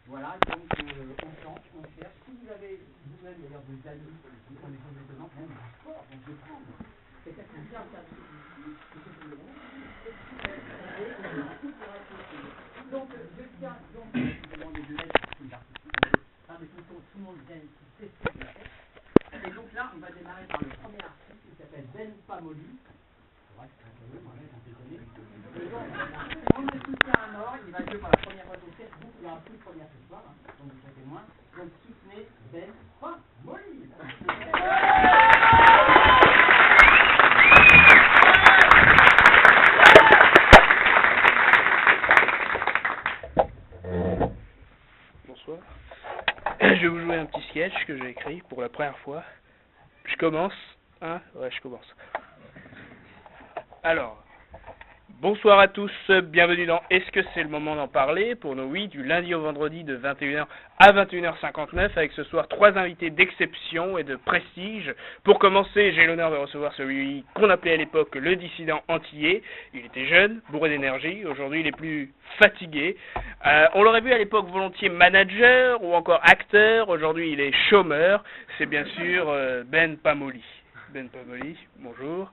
Voilà, donc on chante, on cherche. Si vous avez vous-même d'ailleurs des amis qui font des choses étonnantes, même du sport, donc je prends quelqu'un qui vient au service donc je tiens donc à vous demander de mettre une participation. Mais tout le monde vient ici tester la tête. Et donc là, on va démarrer par le premier artiste qui s'appelle Ben Pamoli. Ouais, c'est un peu moi-même, un peu connu. Et donc, on le soutient à mort, il va jouer pour la première fois au Facebook, il y aura plus de première ce soir, donc vous serez témoin. Donc soutenez Ben Pamoli. Bonsoir. Je vais vous jouer un petit sketch que j'ai écrit pour la première fois. Je commence, hein? Ouais, je commence. Alors, bonsoir à tous, bienvenue dans Est-ce que c'est le moment d'en parler pour nos oui du lundi au vendredi de 21h à 21h59 avec ce soir 3 invités d'exception et de prestige. Pour commencer, j'ai l'honneur de recevoir celui qu'on appelait à l'époque le dissident antillais. Il était jeune, bourré d'énergie, aujourd'hui il est plus fatigué. On l'aurait vu à l'époque volontiers manager ou encore acteur, aujourd'hui il est chômeur. C'est bien sûr Ben Pamoli. Ben Pamoli, bonjour.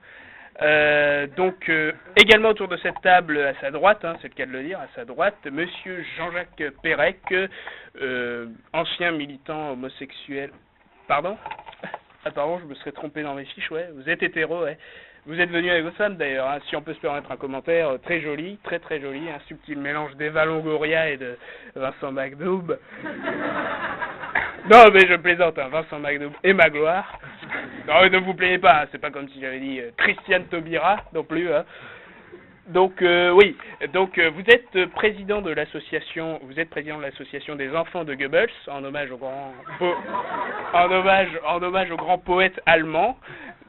Donc également autour de cette table à sa droite, c'est le cas de le dire, à sa droite, monsieur Jean-Jacques Pérec, ancien militant homosexuel. Pardon, je me serais trompé dans mes fiches, ouais. Vous êtes hétéro, ouais. Vous êtes venu avec votre femme d'ailleurs, hein, si on peut se permettre un commentaire, très joli, très très joli, un subtil mélange d'Eva Longoria et de Vincent McDoub. Non mais je plaisante, Vincent McDoub et Magloire. Non, ne vous plaignez pas, c'est pas comme si j'avais dit Christiane Taubira non plus. Donc oui, donc vous êtes président de l'association, des enfants de Goebbels en hommage au grand au grand poète allemand.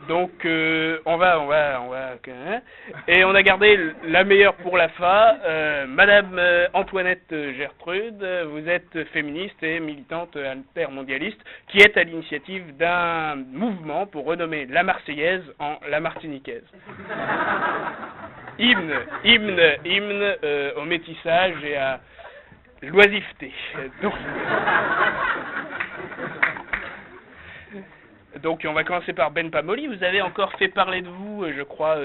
Donc on va et on a gardé la meilleure pour la fin. Madame Antoinette Gertrude, vous êtes féministe et militante altermondialiste qui est à l'initiative d'un mouvement pour renommer la Marseillaise en la Martiniquaise. Hymne au métissage et à l'oisiveté. Donc on va commencer par Ben Pamoli. Vous avez encore fait parler de vous, je crois,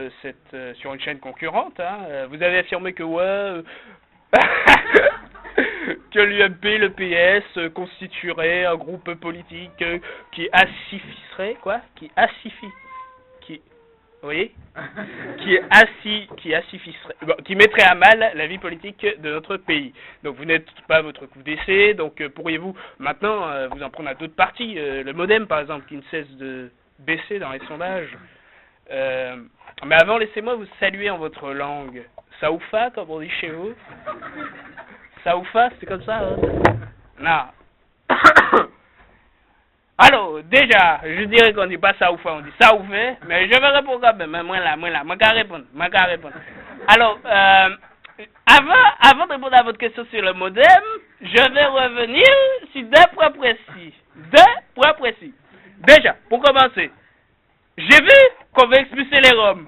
sur une chaîne concurrente. Vous avez affirmé que que l'UMP, le PS constituerait un groupe politique qui qui mettrait à mal la vie politique de notre pays. Donc vous n'êtes pas à votre coup d'essai, donc pourriez-vous maintenant vous en prendre à d'autres partis, le MoDem par exemple, qui ne cesse de baisser dans les sondages. Mais avant, laissez-moi vous saluer en votre langue. Saoufa, comme on dit chez vous. Saoufa, c'est comme ça, hein? Non. Alors, déjà, je dirais qu'on dit pas Saoufa, on dit Saoufé, mais je vais répondre quand même, moi là, je vais répondre. Alors, avant de répondre à votre question sur le modem, je vais revenir sur deux points précis. Déjà, pour commencer, j'ai vu qu'on veut expulser les Roms.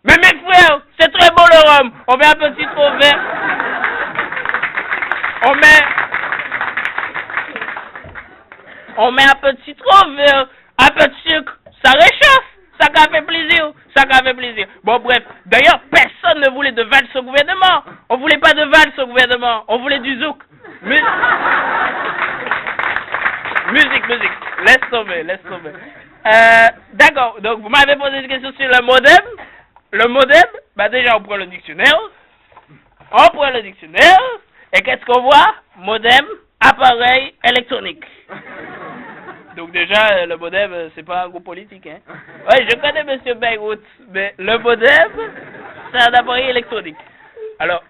Mais mes frères, c'est très beau le Rhum. On met un peu de citron vert. On met un peu de citron vert, un peu de sucre. Ça réchauffe. Ça fait plaisir. Bon, bref. D'ailleurs, personne ne voulait de valse au gouvernement. On voulait pas de valse au gouvernement. On voulait du zouk. Musique. Laisse tomber. D'accord. Donc, vous m'avez posé une question sur le modem. Le modem, déjà, on prend le dictionnaire. Et qu'est-ce qu'on voit? Modem, appareil électronique. Donc déjà, le modem, c'est pas un groupe politique, hein. Oui, je connais Monsieur Beyrouth, mais le modem, c'est un appareil électronique. Alors,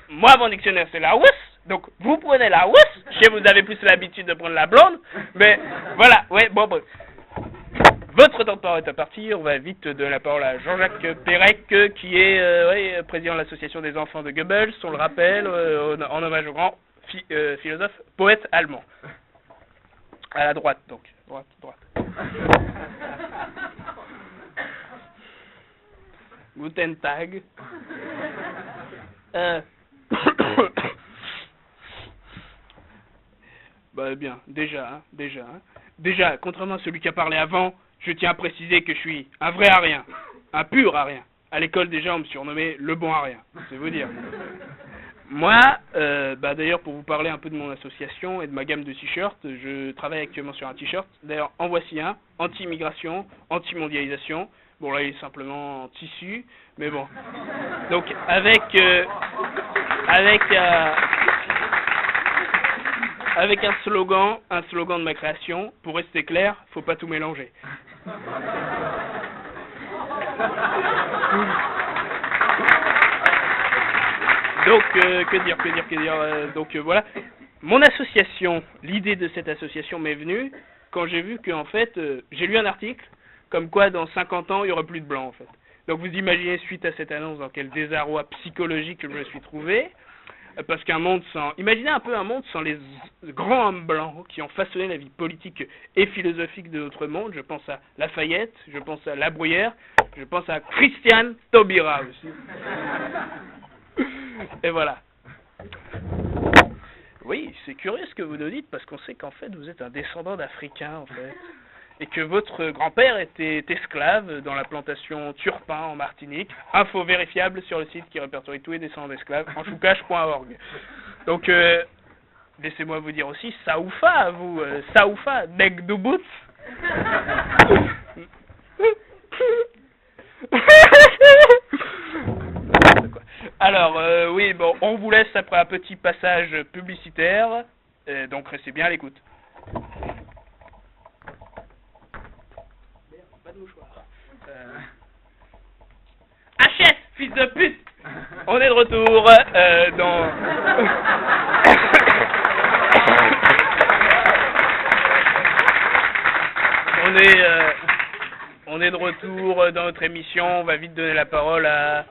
moi, mon dictionnaire, c'est la rousse. Donc, vous prenez la rousse. Chez vous avez plus l'habitude de prendre la blonde. Mais, voilà, bon. Votre temps de parole est à partir. On va vite donner la parole à Jean-Jacques Pérec, qui est président de l'association des enfants de Goebbels, on le rappelle, en hommage au grand philosophe, poète allemand. À la droite, donc. Droite. Guten Tag. bah bien, déjà, contrairement à celui qui a parlé avant, je tiens à préciser que je suis un vrai arien, un pur arien. À l'école déjà on me surnommait le bon arien, c'est vous dire. Moi, bah d'ailleurs pour vous parler un peu de mon association et de ma gamme de t-shirts, je travaille actuellement sur un t-shirt, d'ailleurs en voici un, anti-immigration, anti-mondialisation. Bon là il est simplement en tissu, mais bon. Donc avec un slogan de ma création, pour rester clair, faut pas tout mélanger. Donc que dire donc voilà. Mon association, l'idée de cette association m'est venue quand j'ai vu que en fait, j'ai lu un article comme quoi dans 50 ans, il y aura plus de blancs en fait. Donc vous imaginez suite à cette annonce dans quel désarroi psychologique je me suis trouvé. Parce qu'un monde sans... Imaginez un peu un monde sans les grands hommes blancs qui ont façonné la vie politique et philosophique de notre monde. Je pense à Lafayette, je pense à La Bruyère, je pense à Christiane Taubira aussi. Et voilà. Oui, c'est curieux ce que vous nous dites parce qu'on sait qu'en fait vous êtes un descendant d'Africains en fait. Et que votre grand-père était esclave dans la plantation Turpin en Martinique. Info vérifiable sur le site qui répertorie tous les descendants d'esclaves, enchoucache.org. Donc, laissez-moi vous dire aussi, Saoufa, vous, Saoufa, Neg Doubout. Alors, oui, bon, on vous laisse après un petit passage publicitaire, donc restez bien à l'écoute. Pas de mouchoir. HS, fils de pute. On est de retour dans... on est de retour dans notre émission. On va vite donner la parole à...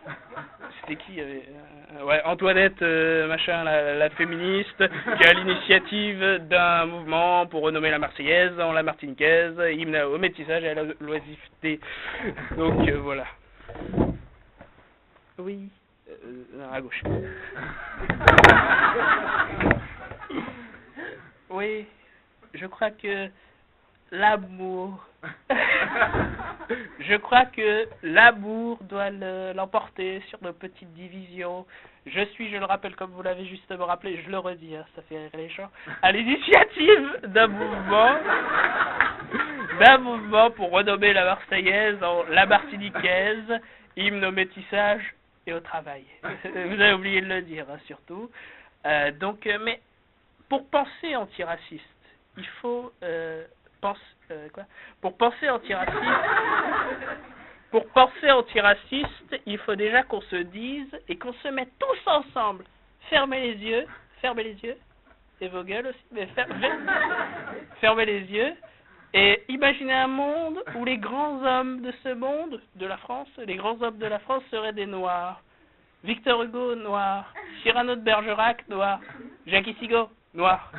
C'était qui ouais, Antoinette, machin, la féministe, qui a l'initiative d'un mouvement pour renommer la Marseillaise en la Martiniquaise, hymne au métissage et à l'oisiveté. Donc voilà. Oui, à gauche. Oui, je crois que l'amour... Je crois que l'amour doit l'emporter sur nos petites divisions. Je suis, je le rappelle comme vous l'avez justement rappelé, je le redis, hein, ça fait rire les gens, à l'initiative d'un mouvement pour renommer la Marseillaise en la Martiniquaise, hymne au métissage et au travail. Vous avez oublié de le dire, hein, surtout. Donc, mais pour penser antiraciste, il faut Pour penser antiraciste, il faut déjà qu'on se dise et qu'on se mette tous ensemble. Fermez les yeux, et vos gueules aussi, mais fermez les yeux, et imaginez un monde où les grands hommes de ce monde, de la France, les grands hommes de la France seraient des Noirs. Victor Hugo, noir. Cyrano de Bergerac, noir. Jacques Isigo, noir.